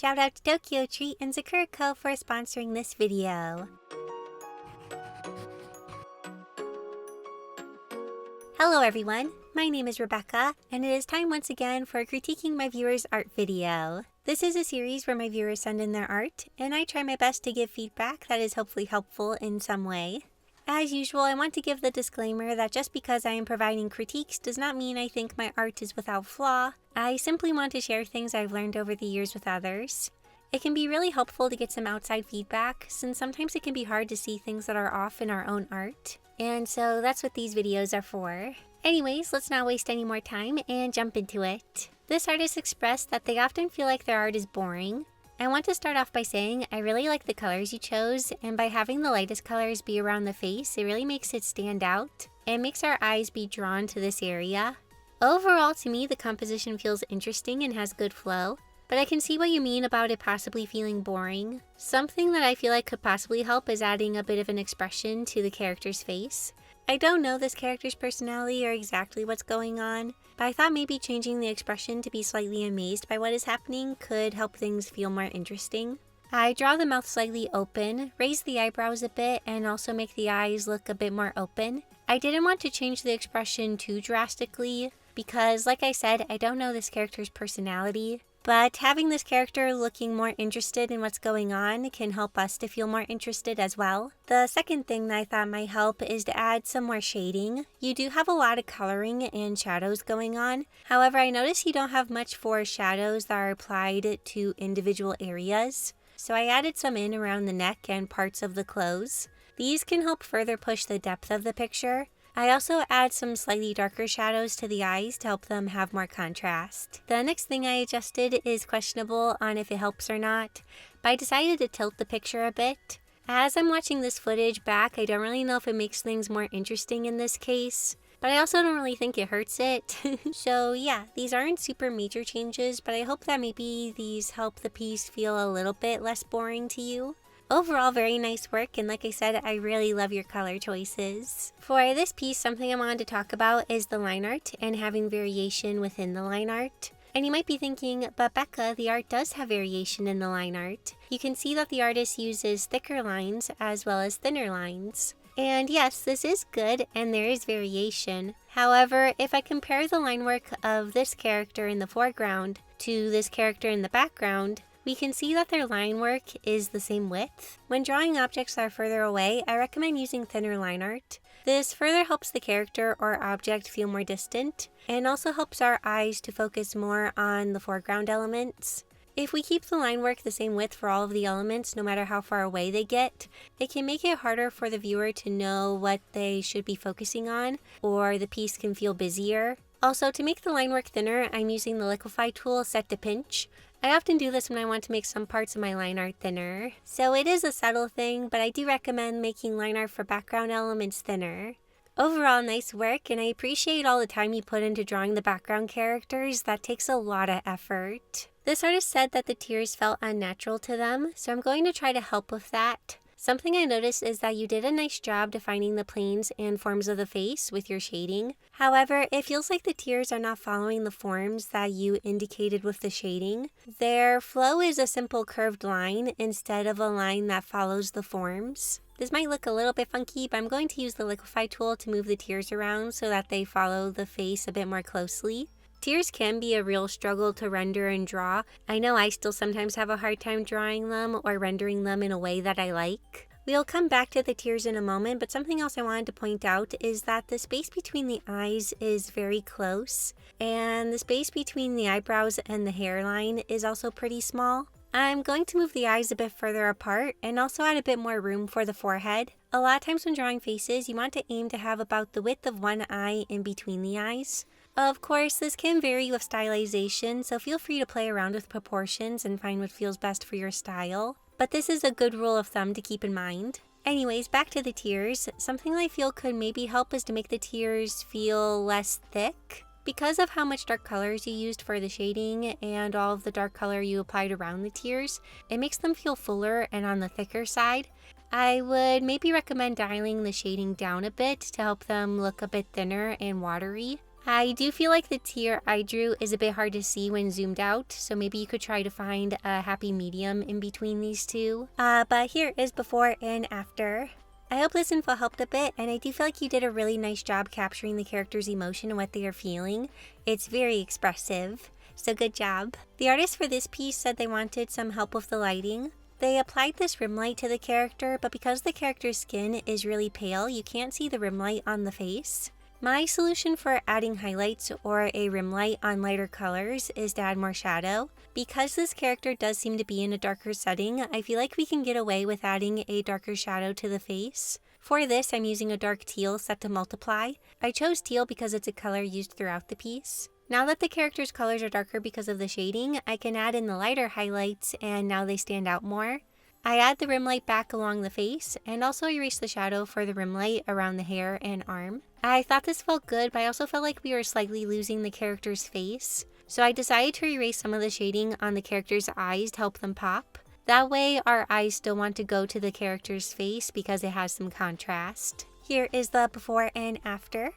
shout out to Tokyo Treat and Sakura Girl for sponsoring this video. Hello everyone, my name is Rebecca, and it is time once again for critiquing my viewers' art video. This is a series where my viewers send in their art, and I try my best to give feedback that is hopefully helpful in some way. As usual, I want to give the disclaimer that just because I am providing critiques does not mean I think my art is without flaw. I simply want to share things I've learned over the years with others. It can be really helpful to get some outside feedback, since sometimes it can be hard to see things that are off in our own art. And so that's what these videos are for. Anyways, let's not waste any more time and jump into it. This artist expressed that they often feel like their art is boring. I want to start off by saying I really like the colors you chose, and by having the lightest colors be around the face, it really makes it stand out and makes our eyes be drawn to this area. Overall, to me, the composition feels interesting and has good flow, but I can see what you mean about it possibly feeling boring. Something that I feel like could possibly help is adding a bit of an expression to the character's face. I don't know this character's personality or exactly what's going on, but I thought maybe changing the expression to be slightly amazed by what is happening could help things feel more interesting. I draw the mouth slightly open, raise the eyebrows a bit, and also make the eyes look a bit more open. I didn't want to change the expression too drastically because, like I said, I don't know this character's personality. But having this character looking more interested in what's going on can help us to feel more interested as well. The second thing that I thought might help is to add some more shading. You do have a lot of coloring and shadows going on. However, I noticed you don't have much for shadows that are applied to individual areas. So I added some in around the neck and parts of the clothes. These can help further push the depth of the picture. I also add some slightly darker shadows to the eyes to help them have more contrast. The next thing I adjusted is questionable on if it helps or not, but I decided to tilt the picture a bit. As I'm watching this footage back, I don't really know if it makes things more interesting in this case, but I also don't really think it hurts it. So yeah, these aren't super major changes, but I hope that maybe these help the piece feel a little bit less boring to you. Overall, very nice work, and like I said, I really love your color choices. For this piece, something I wanted to talk about is the line art and having variation within the line art. And you might be thinking, but Becca, the art does have variation in the line art. You can see that the artist uses thicker lines as well as thinner lines. And yes, this is good and there is variation. However, if I compare the line work of this character in the foreground to this character in the background, we can see that their line work is the same width. When drawing objects that are further away, I recommend using thinner line art. This further helps the character or object feel more distant, and also helps our eyes to focus more on the foreground elements. If we keep the line work the same width for all of the elements, no matter how far away they get, it can make it harder for the viewer to know what they should be focusing on, or the piece can feel busier. Also, to make the line work thinner, I'm using the liquify tool set to pinch. I often do this when I want to make some parts of my line art thinner. So it is a subtle thing, but I do recommend making line art for background elements thinner. Overall, nice work, and I appreciate all the time you put into drawing the background characters. That takes a lot of effort. This artist said that the tears felt unnatural to them, so I'm going to try to help with that. Something I noticed is that you did a nice job defining the planes and forms of the face with your shading. However, it feels like the tears are not following the forms that you indicated with the shading. Their flow is a simple curved line instead of a line that follows the forms. This might look a little bit funky, but I'm going to use the liquify tool to move the tears around so that they follow the face a bit more closely. Tears can be a real struggle to render and draw. I know I still sometimes have a hard time drawing them or rendering them in a way that I like. We'll come back to the tears in a moment, but something else I wanted to point out is that the space between the eyes is very close, and the space between the eyebrows and the hairline is also pretty small. I'm going to move the eyes a bit further apart and also add a bit more room for the forehead. A lot of times when drawing faces, you want to aim to have about the width of one eye in between the eyes. Of course, this can vary with stylization, so feel free to play around with proportions and find what feels best for your style. But this is a good rule of thumb to keep in mind. Anyways, back to the tears. Something I feel could maybe help is to make the tears feel less thick. Because of how much dark colors you used for the shading and all of the dark color you applied around the tears, it makes them feel fuller and on the thicker side. I would maybe recommend dialing the shading down a bit to help them look a bit thinner and watery. I do feel like the tear I drew is a bit hard to see when zoomed out, so maybe you could try to find a happy medium in between these two. But here is before and after. I hope this info helped a bit, and I do feel like you did a really nice job capturing the character's emotion and what they are feeling. It's very expressive, so good job. The artist for this piece said they wanted some help with the lighting. They applied this rim light to the character, but because the character's skin is really pale, you can't see the rim light on the face. My solution for adding highlights or a rim light on lighter colors is to add more shadow. Because this character does seem to be in a darker setting, I feel like we can get away with adding a darker shadow to the face. For this, I'm using a dark teal set to multiply. I chose teal because it's a color used throughout the piece. Now that the character's colors are darker because of the shading, I can add in the lighter highlights and now they stand out more. I add the rim light back along the face and also erase the shadow for the rim light around the hair and arm. I thought this felt good, but I also felt like we were slightly losing the character's face. So I decided to erase some of the shading on the character's eyes to help them pop. That way our eyes still want to go to the character's face because it has some contrast. Here is the before and after.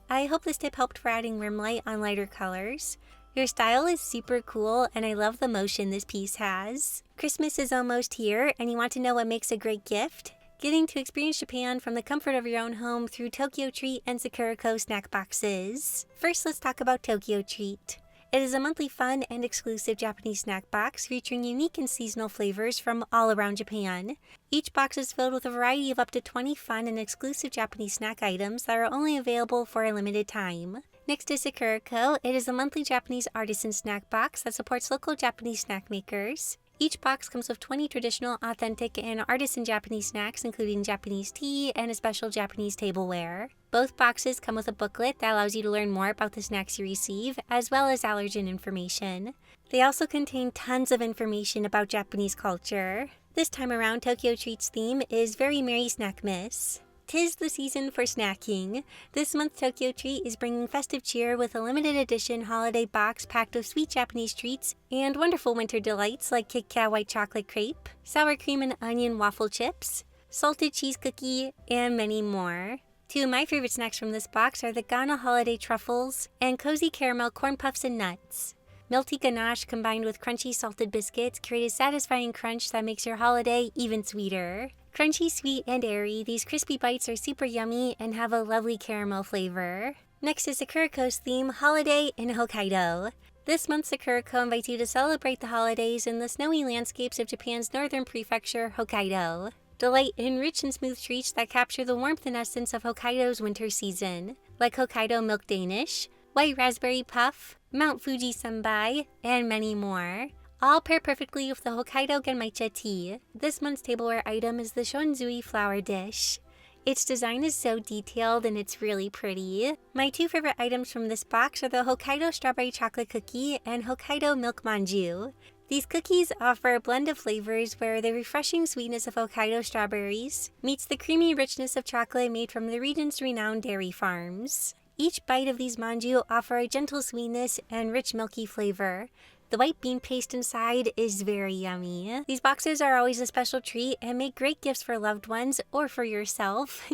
I hope this tip helped for adding rim light on lighter colors. Your style is super cool and I love the motion this piece has. Christmas is almost here and you want to know what makes a great gift? Getting to experience Japan from the comfort of your own home through Tokyo Treat and Sakura Girl snack boxes. First, let's talk about Tokyo Treat. It is a monthly fun and exclusive Japanese snack box featuring unique and seasonal flavors from all around Japan. Each box is filled with a variety of up to 20 fun and exclusive Japanese snack items that are only available for a limited time. Next is Sakura Girl. It is a monthly Japanese artisan snack box that supports local Japanese snack makers. Each box comes with 20 traditional, authentic, and artisan Japanese snacks, including Japanese tea and a special Japanese tableware. Both boxes come with a booklet that allows you to learn more about the snacks you receive, as well as allergen information. They also contain tons of information about Japanese culture. This time around, Tokyo Treat's theme is Very Merry Snackmas. 'Tis the season for snacking. This month, Tokyo Treat is bringing festive cheer with a limited edition holiday box packed with sweet Japanese treats and wonderful winter delights like Kit Kat white chocolate crepe, sour cream and onion waffle chips, salted cheese cookie, and many more. Two of my favorite snacks from this box are the Ghana holiday truffles and cozy caramel corn puffs and nuts. Melty ganache combined with crunchy salted biscuits create a satisfying crunch that makes your holiday even sweeter. Crunchy, sweet, and airy, these crispy bites are super yummy and have a lovely caramel flavor. Next is Sakura Girl's theme, Holiday in Hokkaido. This month, Sakura Girl invites you to celebrate the holidays in the snowy landscapes of Japan's northern prefecture, Hokkaido. Delight in rich and smooth treats that capture the warmth and essence of Hokkaido's winter season, like Hokkaido Milk Danish, White Raspberry Puff, Mount Fuji Senbai, and many more. All pair perfectly with the Hokkaido Genmaicha tea. This month's tableware item is the Shonzui flower dish. Its design is so detailed and it's really pretty. My two favorite items from this box are the Hokkaido Strawberry Chocolate Cookie and Hokkaido Milk Manju. These cookies offer a blend of flavors where the refreshing sweetness of Hokkaido strawberries meets the creamy richness of chocolate made from the region's renowned dairy farms. Each bite of these manju offer a gentle sweetness and rich milky flavor. The white bean paste inside is very yummy. These boxes are always a special treat and make great gifts for loved ones or for yourself.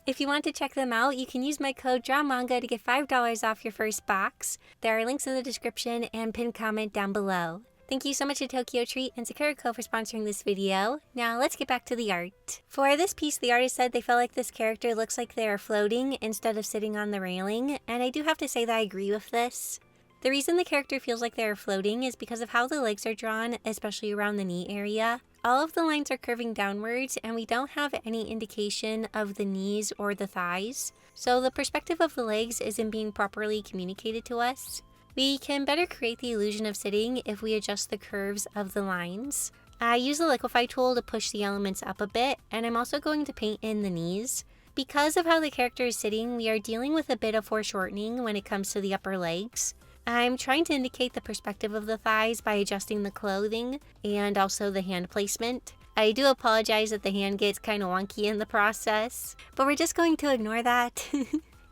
If you want to check them out, you can use my code DRAWMANGA to get $5 off your first box. There are links in the description and pinned comment down below. Thank you so much to Tokyo Treat and Sakura Girl for sponsoring this video. Now let's get back to the art. For this piece, the artist said they felt like this character looks like they are floating instead of sitting on the railing, and I do have to say that I agree with this. The reason the character feels like they are floating is because of how the legs are drawn, especially around the knee area. All of the lines are curving downwards and we don't have any indication of the knees or the thighs. So the perspective of the legs isn't being properly communicated to us. We can better create the illusion of sitting if we adjust the curves of the lines. I use the liquify tool to push the elements up a bit, and I'm also going to paint in the knees. Because of how the character is sitting, we are dealing with a bit of foreshortening when it comes to the upper legs. I'm trying to indicate the perspective of the thighs by adjusting the clothing and also the hand placement. I do apologize that the hand gets kind of wonky in the process, but we're just going to ignore that.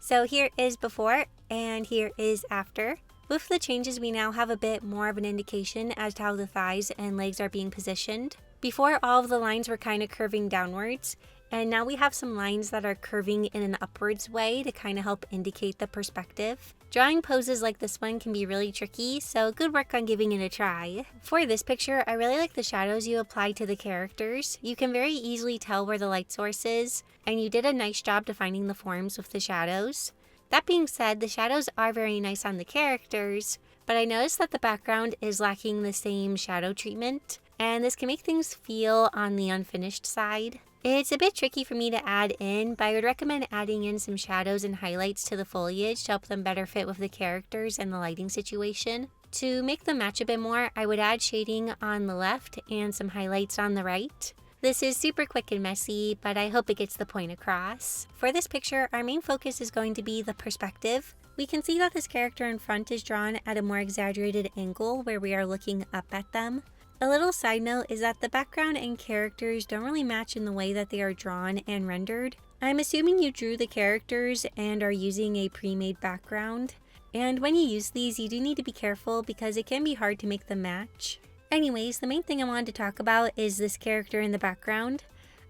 So here is before and here is after. With the changes, we now have a bit more of an indication as to how the thighs and legs are being positioned. Before, all of the lines were kind of curving downwards, and now we have some lines that are curving in an upwards way to kind of help indicate the perspective. Drawing poses like this one can be really tricky, so good work on giving it a try. For this picture, I really like the shadows you apply to the characters. You can very easily tell where the light source is, and you did a nice job defining the forms with the shadows. That being said, the shadows are very nice on the characters, but I noticed that the background is lacking the same shadow treatment, and this can make things feel on the unfinished side. It's a bit tricky for me to add in, but I would recommend adding in some shadows and highlights to the foliage to help them better fit with the characters and the lighting situation. To make them match a bit more, I would add shading on the left and some highlights on the right. This is super quick and messy, but I hope it gets the point across. For this picture, our main focus is going to be the perspective. We can see that this character in front is drawn at a more exaggerated angle where we are looking up at them. A little side note is that the background and characters don't really match in the way that they are drawn and rendered. I'm assuming you drew the characters and are using a pre-made background. And when you use these, you do need to be careful because it can be hard to make them match. Anyways, the main thing I wanted to talk about is this character in the background.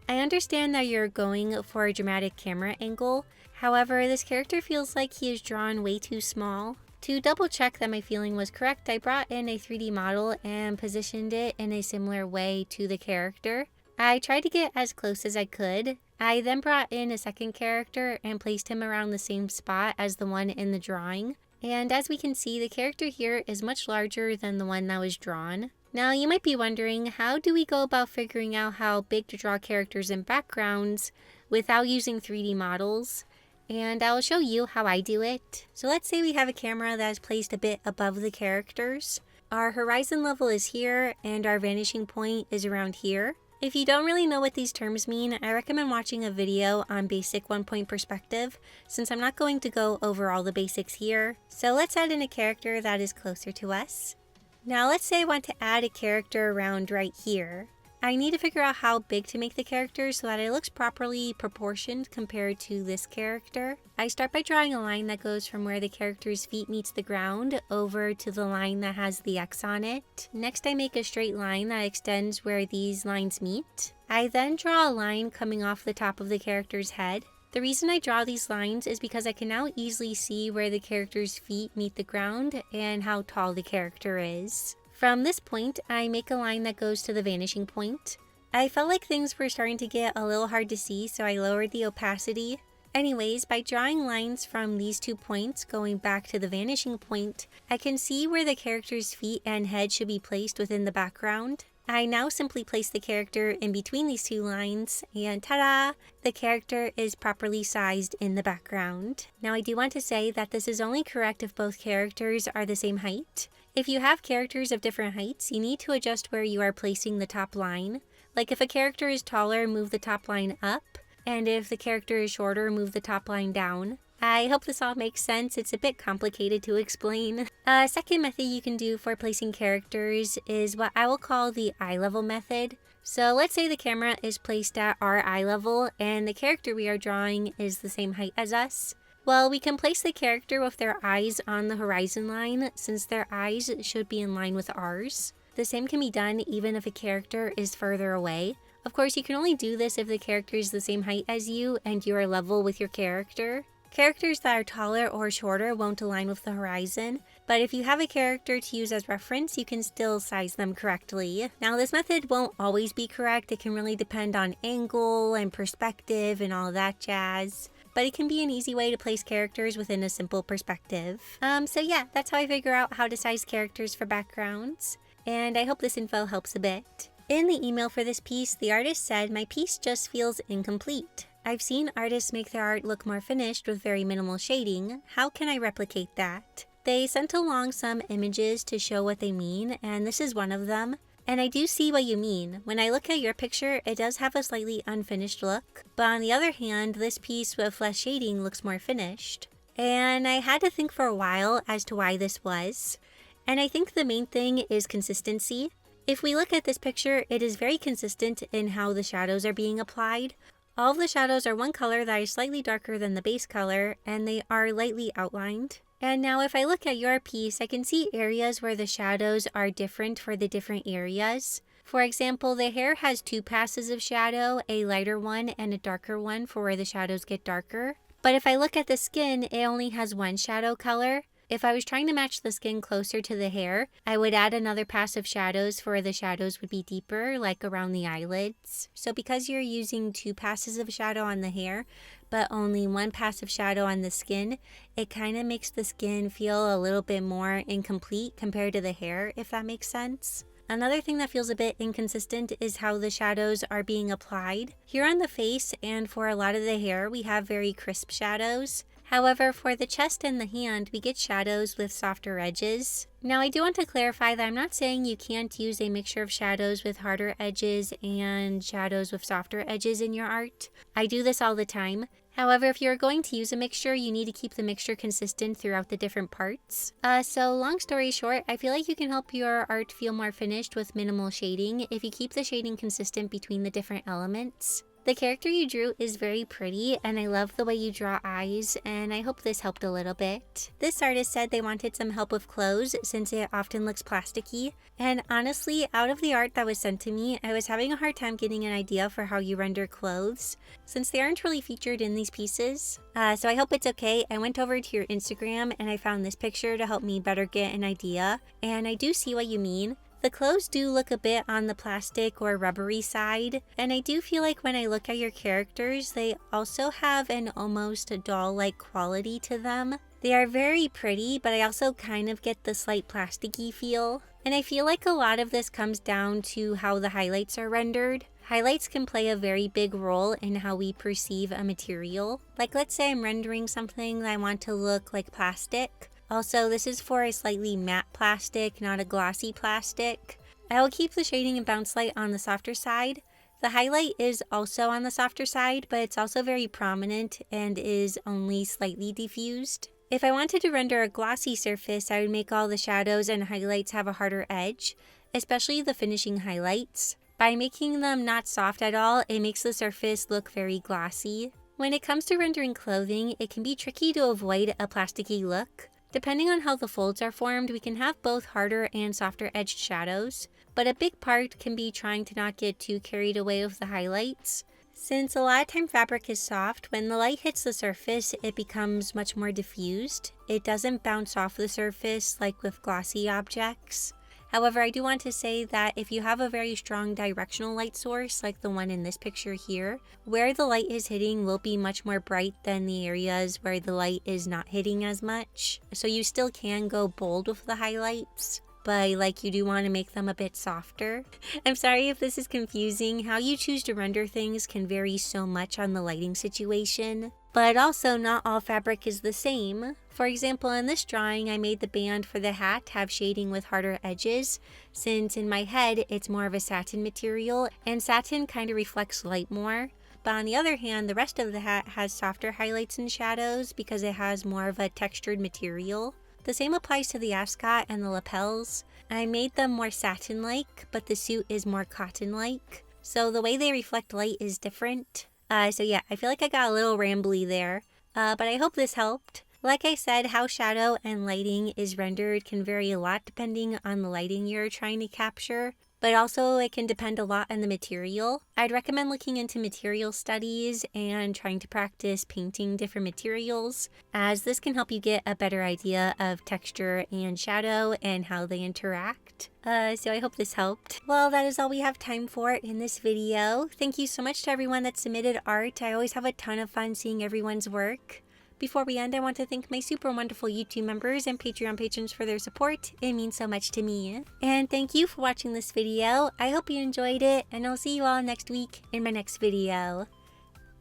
I understand that you're going for a dramatic camera angle. However, this character feels like he is drawn way too small. To double check that my feeling was correct, I brought in a 3D model and positioned it in a similar way to the character. I tried to get as close as I could. I then brought in a second character and placed him around the same spot as the one in the drawing. And as we can see, the character here is much larger than the one that was drawn. Now you might be wondering, how do we go about figuring out how big to draw characters and backgrounds without using 3D models? And I'll show you how I do it. So let's say we have a camera that is placed a bit above the characters. Our horizon level is here and our vanishing point is around here. If you don't really know what these terms mean, I recommend watching a video on basic one-point perspective, since I'm not going to go over all the basics here. So let's add in a character that is closer to us. Now let's say I want to add a character around right here. I need to figure out how big to make the character so that it looks properly proportioned compared to this character. I start by drawing a line that goes from where the character's feet meets the ground over to the line that has the X on it. Next, I make a straight line that extends where these lines meet. I then draw a line coming off the top of the character's head. The reason I draw these lines is because I can now easily see where the character's feet meet the ground and how tall the character is. From this point, I make a line that goes to the vanishing point. I felt like things were starting to get a little hard to see, so I lowered the opacity. Anyways, by drawing lines from these 2 points going back to the vanishing point, I can see where the character's feet and head should be placed within the background. I now simply place the character in between these 2 lines, and ta-da! The character is properly sized in the background. Now I do want to say that this is only correct if both characters are the same height. If you have characters of different heights, you need to adjust where you are placing the top line. Like if a character is taller, move the top line up, and if the character is shorter, move the top line down. I hope this all makes sense. It's a bit complicated to explain. A second method you can do for placing characters is what I will call the eye level method. So let's say the camera is placed at our eye level and the character we are drawing is the same height as us. Well, we can place the character with their eyes on the horizon line since their eyes should be in line with ours. The same can be done even if a character is further away. Of course, you can only do this if the character is the same height as you and you are level with your character. Characters that are taller or shorter won't align with the horizon, but if you have a character to use as reference, you can still size them correctly. Now, this method won't always be correct. It can really depend on angle and perspective and all that jazz, but it can be an easy way to place characters within a simple perspective. So yeah, that's how I figure out how to size characters for backgrounds, and I hope this info helps a bit. In the email for this piece, the artist said, "My piece just feels incomplete. I've seen artists make their art look more finished with very minimal shading. How can I replicate that?" They sent along some images to show what they mean, and this is one of them. And I do see what you mean. When I look at your picture, it does have a slightly unfinished look, but on the other hand, this piece with less shading looks more finished. And I had to think for a while as to why this was. And I think the main thing is consistency. If we look at this picture, it is very consistent in how the shadows are being applied. All of the shadows are one color that is slightly darker than the base color, and they are lightly outlined. And now if I look at your piece, I can see areas where the shadows are different for the different areas. For example, the hair has 2 passes of shadow, a lighter one and a darker one for where the shadows get darker. But if I look at the skin, it only has 1 shadow color. If I was trying to match the skin closer to the hair, I would add another pass of shadows for where the shadows would be deeper, like around the eyelids. So because you're using 2 passes of shadow on the hair, but only 1 pass of shadow on the skin, it kind of makes the skin feel a little bit more incomplete compared to the hair, if that makes sense. Another thing that feels a bit inconsistent is how the shadows are being applied. Here on the face and for a lot of the hair, we have very crisp shadows. However, for the chest and the hand, we get shadows with softer edges. Now, I do want to clarify that I'm not saying you can't use a mixture of shadows with harder edges and shadows with softer edges in your art. I do this all the time. However, if you're going to use a mixture, you need to keep the mixture consistent throughout the different parts. So long story short, I feel like you can help your art feel more finished with minimal shading if you keep the shading consistent between the different elements. The character you drew is very pretty, and I love the way you draw eyes, and I hope this helped a little bit. This artist said they wanted some help with clothes since it often looks plasticky, and honestly, out of the art that was sent to me, I was having a hard time getting an idea for how you render clothes, since they aren't really featured in these pieces. So I hope it's okay. I went over to your Instagram and I found this picture to help me better get an idea, and I do see what you mean. The clothes do look a bit on the plastic or rubbery side, and I do feel like when I look at your characters, they also have an almost doll-like quality to them. They are very pretty, but I also kind of get the slight plasticky feel. And I feel like a lot of this comes down to how the highlights are rendered. Highlights can play a very big role in how we perceive a material. Like, let's say I'm rendering something that I want to look like plastic. Also, this is for a slightly matte plastic, not a glossy plastic. I will keep the shading and bounce light on the softer side. The highlight is also on the softer side, but it's also very prominent and is only slightly diffused. If I wanted to render a glossy surface, I would make all the shadows and highlights have a harder edge, especially the finishing highlights. By making them not soft at all, it makes the surface look very glossy. When it comes to rendering clothing, it can be tricky to avoid a plasticky look. Depending on how the folds are formed, we can have both harder and softer edged shadows, but a big part can be trying to not get too carried away with the highlights. Since a lot of time fabric is soft, when the light hits the surface, it becomes much more diffused. It doesn't bounce off the surface like with glossy objects. However, I do want to say that if you have a very strong directional light source, like the one in this picture here, where the light is hitting will be much more bright than the areas where the light is not hitting as much. So you still can go bold with the highlights, but you do want to make them a bit softer. I'm sorry if this is confusing. How you choose to render things can vary so much on the lighting situation. But also, not all fabric is the same. For example, in this drawing, I made the band for the hat have shading with harder edges, since in my head, it's more of a satin material, and satin kind of reflects light more. But on the other hand, the rest of the hat has softer highlights and shadows because it has more of a textured material. The same applies to the ascot and the lapels. I made them more satin-like, but the suit is more cotton-like. So the way they reflect light is different. So yeah, I feel like I got a little rambly there, but I hope this helped. Like I said, how shadow and lighting is rendered can vary a lot depending on the lighting you're trying to capture, but also it can depend a lot on the material. I'd recommend looking into material studies and trying to practice painting different materials, as this can help you get a better idea of texture and shadow and how they interact. So I hope this helped. Well, that is all we have time for in this video. Thank you so much to everyone that submitted art. I always have a ton of fun seeing everyone's work. Before we end, I want to thank my super wonderful YouTube members and Patreon patrons for their support. It means so much to me. And thank you for watching this video. I hope you enjoyed it, and I'll see you all next week in my next video.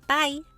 Bye!